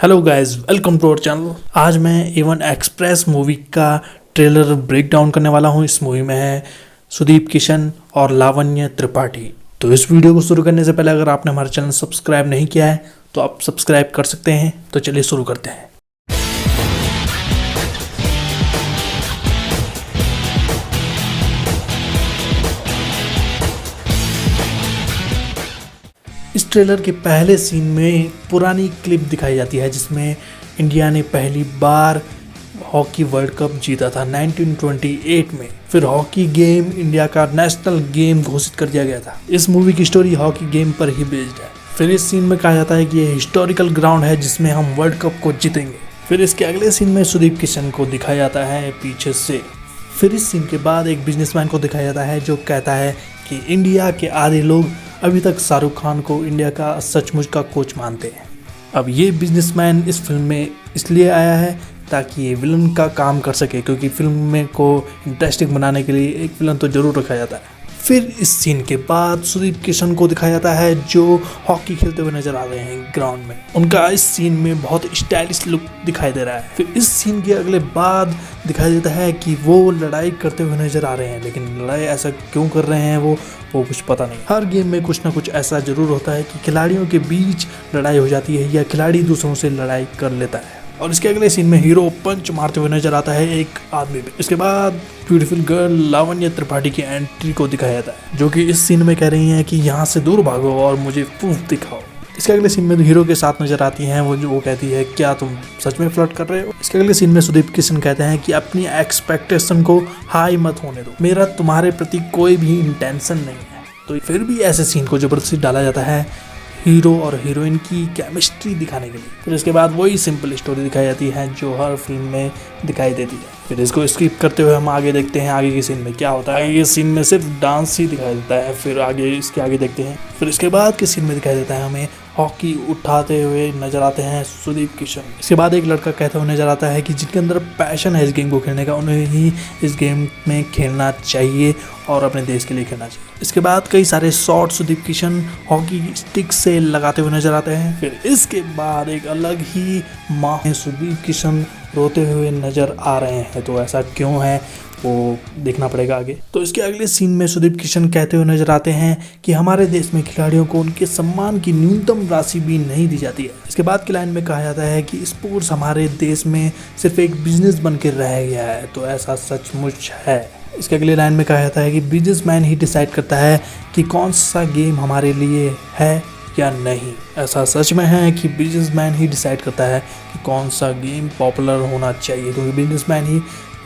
Hello guys, welcome to our channel. आज मैं एवन एक्सप्रेस मूवी का ट्रेलर ब्रेक डाउन करने वाला हूं। इस मूवी में है सुदीप किशन और लावण्य त्रिपाठी। तो इस वीडियो को शुरू करने से पहले अगर आपने हमारा चैनल सब्सक्राइब नहीं किया है तो आप सब्सक्राइब कर सकते हैं। तो चलिए शुरू करते हैं। इस ट्रेलर के पहले सीन में पुरानी क्लिप दिखाई जाती है जिसमें इंडिया ने पहली बार हॉकी वर्ल्ड कप जीता था 1928 में। फिर हॉकी गेम इंडिया का नेशनल गेम घोषित कर दिया गया था। इस मूवी की स्टोरी हॉकी गेम पर ही बेस्ड है। फिर इस सीन में कहा जाता है कि ये हिस्टोरिकल ग्राउंड है जिसमें हम वर्ल्ड कप को जीतेंगे। फिर इसके अगले सीन में सुदीप किशन को दिखाया जाता है पीछे से। फिर इस सीन के बाद एक बिजनेसमैन को दिखाया जाता है जो कहता है कि इंडिया के आधे लोग अभी तक शाहरुख खान को इंडिया का सचमुच का कोच मानते हैं। अब ये बिजनेसमैन इस फिल्म में इसलिए आया है ताकि ये विलन का काम कर सके, क्योंकि फिल्म में को इंटरेस्टिंग बनाने के लिए एक विलन तो जरूर रखा जाता है। फिर इस सीन के बाद सुदीप किशन को दिखाया जाता है जो हॉकी खेलते हुए नजर आ रहे हैं ग्राउंड में। उनका इस सीन में बहुत स्टाइलिश लुक दिखाई दे रहा है। फिर इस सीन के अगले बाद दिखाई देता है कि वो लड़ाई करते हुए नजर आ रहे हैं, लेकिन लड़ाई ऐसा क्यों कर रहे हैं वो कुछ पता नहीं। हर गेम में कुछ ना कुछ ऐसा जरूर होता है कि खिलाड़ियों के बीच लड़ाई हो जाती है या खिलाड़ी दूसरों से लड़ाई कर लेता है। और इसके अगले सीन में हीरो पंच मारते हुए नजर आता है एक आदमी पे। इसके बाद ब्यूटीफुल गर्ल लावण्य त्रिपाठी की एंट्री को दिखाया जाता है, जो कि इस सीन में कह रही हैं कि यहाँ से दूर भागो और मुझे प्रूफ दिखाओ। इसके अगले सीन में हीरो के साथ नजर आती हैं वो कहती है क्या तुम सच में फ्लर्ट कर रहे हो। इसके अगले सीन में सुदीप किशन कहते हैं कि अपनी एक्सपेक्टेशन को हाई मत होने दो, मेरा तुम्हारे प्रति कोई भी इंटेंशन नहीं है। तो फिर भी ऐसे सीन को जबरदस्ती डाला जाता है हीरो और हीरोइन की केमिस्ट्री दिखाने के लिए। फिर इसके बाद वही सिंपल स्टोरी दिखाई जाती है जो हर फिल्म में दिखाई देती है। फिर इसको स्किप करते हुए हम आगे देखते हैं आगे के सीन में क्या होता है। ये सीन में सिर्फ डांस ही दिखाई देता है। फिर इसके आगे देखते हैं। फिर इसके बाद के सीन में दिखाई देता है हमें हॉकी उठाते हुए नजर आते हैं सुदीप किशन। इसके बाद एक लड़का कहता हुआ नजर आता है कि जिनके अंदर पैशन है इस गेम को खेलने का, उन्हें ही इस गेम में खेलना चाहिए और अपने देश के लिए खेलना चाहिए। इसके बाद कई सारे shot Sudeep Kishan hockey stick से लगाते हुए नजर आते हैं। फिर इसके बाद एक अलग ही माँ सुदीप किशन रोते हुए नजर आ रहे हैं। तो ऐसा क्यों है वो देखना पड़ेगा आगे। तो इसके अगले सीन में सुदीप किशन कहते हुए नजर आते हैं कि हमारे देश में खिलाड़ियों को उनके सम्मान की न्यूनतम राशि भी नहीं दी जाती है। इसके बाद की लाइन में कहा जाता है कि स्पोर्ट्स हमारे देश में सिर्फ एक बिजनेस बन के रह गया है। तो ऐसा सचमुच है। इसके अगले लाइन में कहा जाता है कि बिजनेसमैन ही डिसाइड करता है कि कौन सा गेम हमारे लिए है या नहीं। ऐसा सच में है कि बिजनेसमैन ही डिसाइड करता है कि कौन सा गेम पॉपुलर होना चाहिए, क्योंकि बिजनेसमैन ही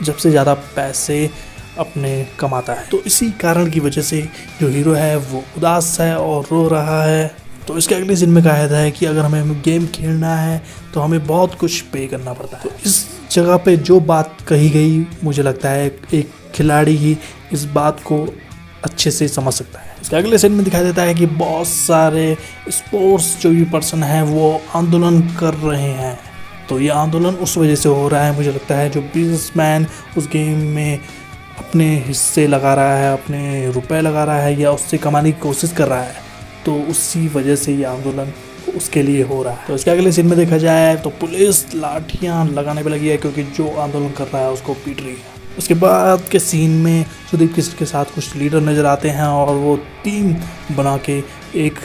सबसे ज़्यादा पैसे अपने कमाता है। तो इसी कारण की वजह से जो हीरो है वो उदास है और रो रहा है। तो इसके अगले सीन में कहा जाता है कि अगर हमें गेम खेलना है तो हमें बहुत कुछ पे करना पड़ता है। तो इस जगह पे जो बात कही गई मुझे लगता है एक खिलाड़ी ही इस बात को अच्छे से समझ सकता है। इसके अगले सीन में दिखाई देता है कि बहुत सारे स्पोर्ट्स जो भी पर्सन हैं वो आंदोलन कर रहे हैं। तो ये आंदोलन उस वजह से हो रहा है मुझे लगता है जो बिजनेसमैन उस गेम में अपने हिस्से लगा रहा है, अपने रुपए लगा रहा है या उससे कमाने की कोशिश कर रहा है, तो उसी वजह से ये आंदोलन उसके लिए हो रहा है। तो इसके अगले सीन में देखा जाए तो पुलिस लाठियां लगाने पे लगी है क्योंकि जो आंदोलन कर रहा है उसको पीट रही है। उसके बाद के सीन में सुदीप किशन के साथ कुछ लीडर नजर आते हैं और वो टीम बना के एक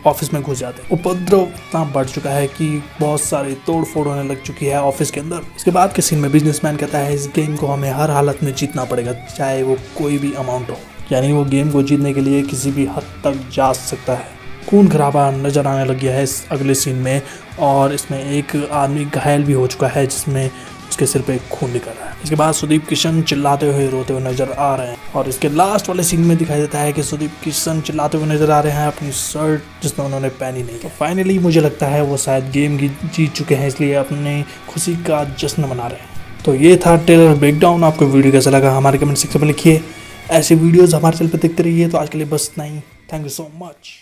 ऑफिस में घुस जाते हैं। उपद्रव इतना बढ़ चुका है कि बहुत सारी तोड़ फोड़ होने लग चुकी है ऑफिस के अंदर। इसके बाद के सीन में बिजनेसमैन कहता है इस गेम को हमें हर हालत में जीतना पड़ेगा, चाहे वो कोई भी अमाउंट हो। यानी वो गेम को जीतने के लिए किसी भी हद तक जा सकता है। खून खराबा नजर आने लग गया है इस अगले सीन में, और इसमें एक आदमी घायल भी हो चुका है जिसमें उसके सिर पे खून निकल रहा है। इसके बाद सुदीप किशन चिल्लाते हुए रोते हुए नजर आ रहे हैं। और इसके लास्ट वाले सीन में दिखाई देता है कि सुदीप किशन चिल्लाते हुए नजर आ रहे हैं अपनी शर्ट जिसमें उन्होंने पहनी नहीं। तो फाइनली मुझे लगता है वो शायद गेम जीत चुके हैं, इसलिए अपनी खुशी का जश्न मना रहे हैं। तो ये था ट्रेलर ब्रेकडाउन। आपको वीडियो कैसा लगा हमारे कमेंट सेक्शन में लिखिए। ऐसे वीडियोज़ हमारे चैनल पर देखते रहिए। तो आज के लिए बस इतना ही। Thank you so much.